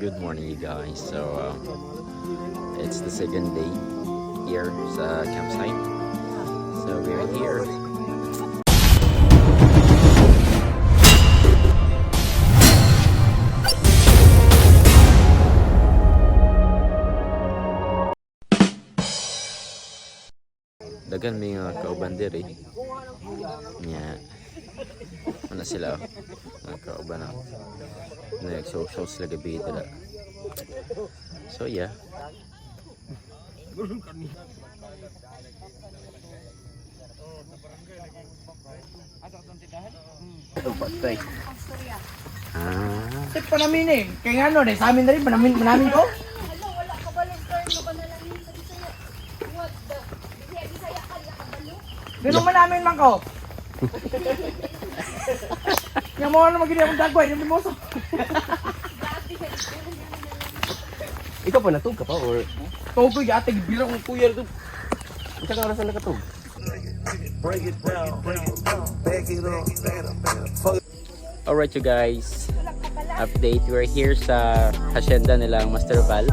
Good morning, you guys. So it's the second day here sa campsite. So we're here. Dagan may kauban diri. Nya. Ano sila? Mga kauban na. Nag-social sila gabi dala. So yeah. Tip pa namin eh. Kaya nga no, sa amin na rin, manamin ko. Ganun manamin man ko. Yung mga na magiging akong dagway, yung limoso. Ikaw pa natug ka pa or Tutoy, ating bilang kong kuya ito. isa ka oras na nakatug? Alright you guys. Update. We're here sa hacienda nilang Master Val.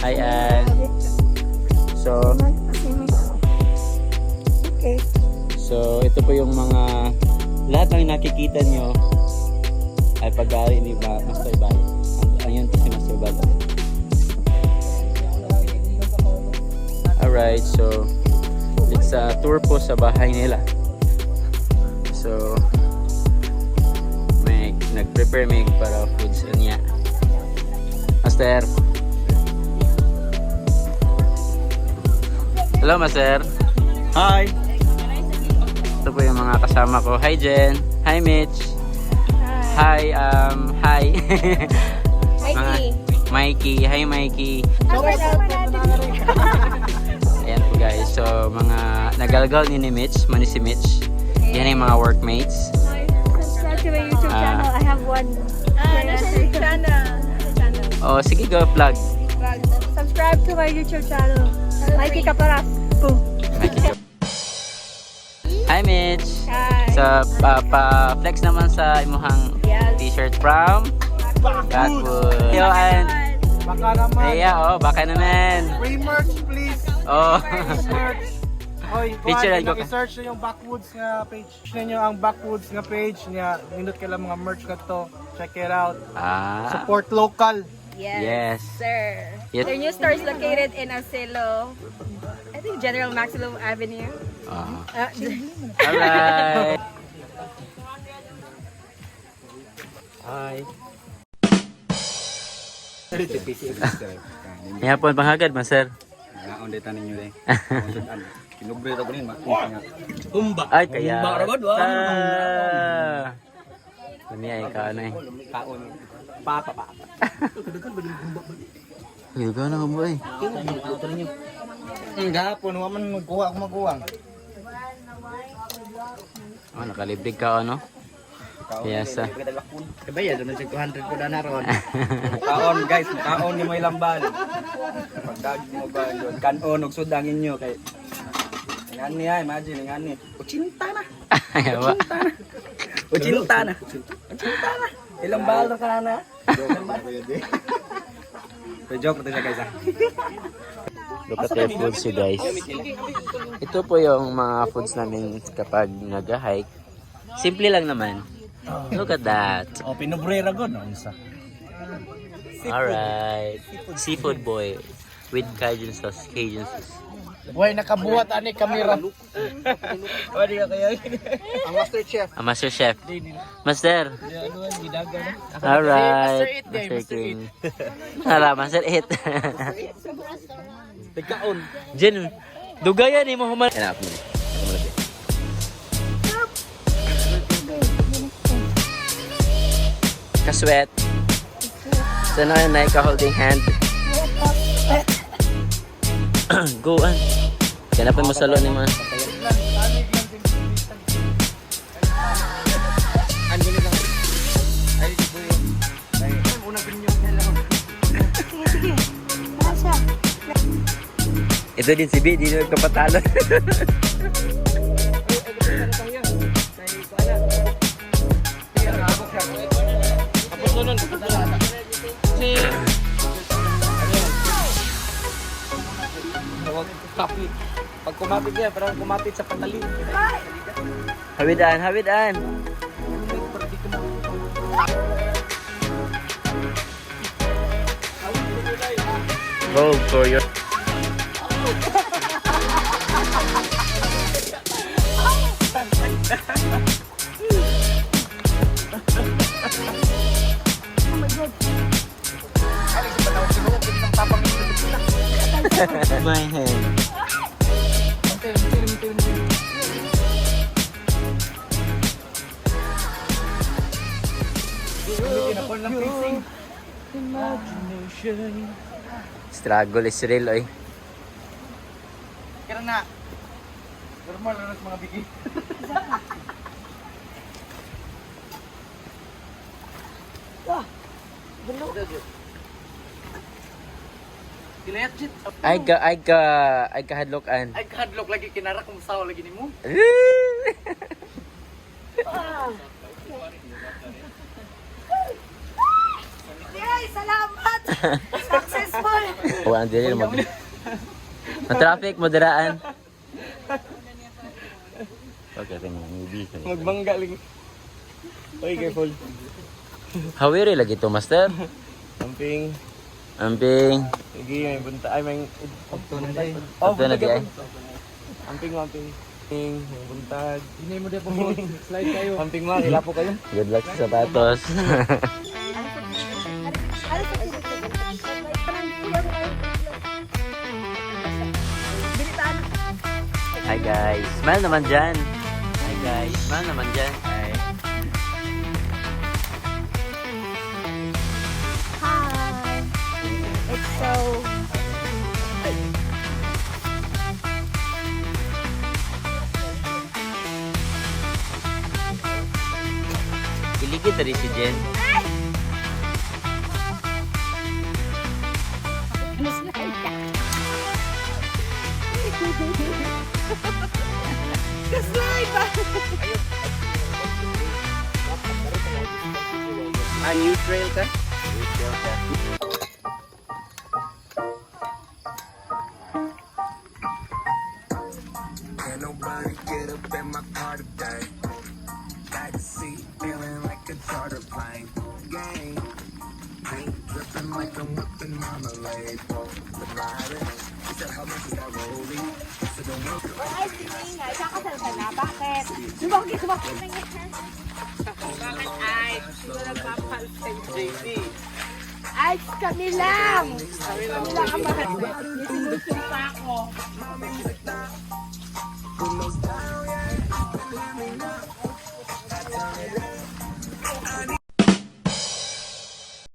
Hi Ann. So Okay. So ito po yung mga lahat ng nakikita nyo ay pag-aari ni Master Val. Ayun po si Master Val. Alright, so it's a tour po sa bahay nila. So may nag-prepare may para foods niya. Master. Hello Master. Hi! Ito po yung mga kasama ko. Hi Jen. Hi Mitch. Hi hi. Mikey. Mikey. Hi Mikey. Ayan po guys. So mga nagalgal ni Mitch, mani si Mitch. Yan yung mga workmates. Subscribe to my YouTube channel. I have one. channel. Oh, sige go plug. Subscribe to my YouTube channel. Mikey Caparas. Boom. Mikey. Hi Mitch. Hi. So pa-flex naman sa imuhang Yes. t-shirt from Backwood. Yo and Baka naman. yeah, baka naman. Free merch please. Oh. Merch. Oy, Picture kuhaan lang ko. nyo, i-search nyo yung Backwoods nga page. Search nyo ang Backwoods nga page niya. Nindot ka lang mga merch ka to. Check it out. Support local. Yes. Sir. Yes. Their new store is located in Asilo. I think General Maximo Avenue. Alright. Hi. Kaya po panghagad, Master. On data ninyo eh. Kinubre ra ko nin makita. Humba. Ay, kaya. Humba ra gud wa. Kami ay kaano eh. Kaon. Papa. Yugo na mo eh. Gapon, waman magkuha ako magkuwang. Oh, nakalibig ka ano? Kaya sa. Kabaya do na 200 ko na ron. Kaon guys, kaon ni mo ilamban. Pagdag mo ba yun? Kanon og sudang inyo kay ngani ay imagine ngani. Ucinta na. Ayawa. Ucinta na. Ilang bal ka na. Joke to siya guys. Look at their foods you guys. Ito po yung mga foods namin kapag nag-hike. Simple lang naman. Look at that. Oh, pinubre ra gud no isa. Alright. Seafood boy with Cajun sauce. Cajun sauce. Boy, nakabuhat ani kamera. Wala ka kaya. Ang master chef. Master Chef. Master. Ano ang gidagan? Alright. Master Eat, Master King. Hala, Master Eat. Tikaon. Jen, dugayan ni mo human. Enak mo. Kaswet. Sana na ka-holding hand. Go on. Kanapan mo salon ni mga. Ito din si B, di na kapatalo. Tapos nun, Kapit. Pag kumapit yan, parang kumapit sa pantalin. Hawidan, hawidan. Go for your... My hand. Struggle is real, oy. Kaya na. Normal na mga bigi. Kilayat jit. Ay kahadlokan. Ay hadlok lagi kinarak kung sawa lagi nimo. Yay! Salamat! Successful! O, ang dili mag... Traffic, moderaan. Okay, tingnan. Maybe. Magbangga lagi. Oy, careful. Hawiri lagi to, master. Amping. Amping. Sige, may bunta. Ay, may... Ito na day. Ito na di ay. Amping, amping. May buntag. Hindi mo din po slide kayo. Amping mo, ilapo kayo. Good luck sa sapatos. Hi guys. Smile naman dyan. Hi guys. Smile naman dyan. Hi. Hi! It's so... Iligid na rin si Jen. Slide ba? Neutral ka? Can't nobody get up in my car today. Backseat feeling like a charter plane. Game. Paint dripping like I'm whipping marmalade. The rider. He said, how much is that rolling? So don't worry. Ay, sige nga. Kakasal ka na. Bakit? Sumaki. Bakit ay? Sino nagpapal sa JC? Ay, kami lang. Kami lang ang mahal. Nisinusun pa ako.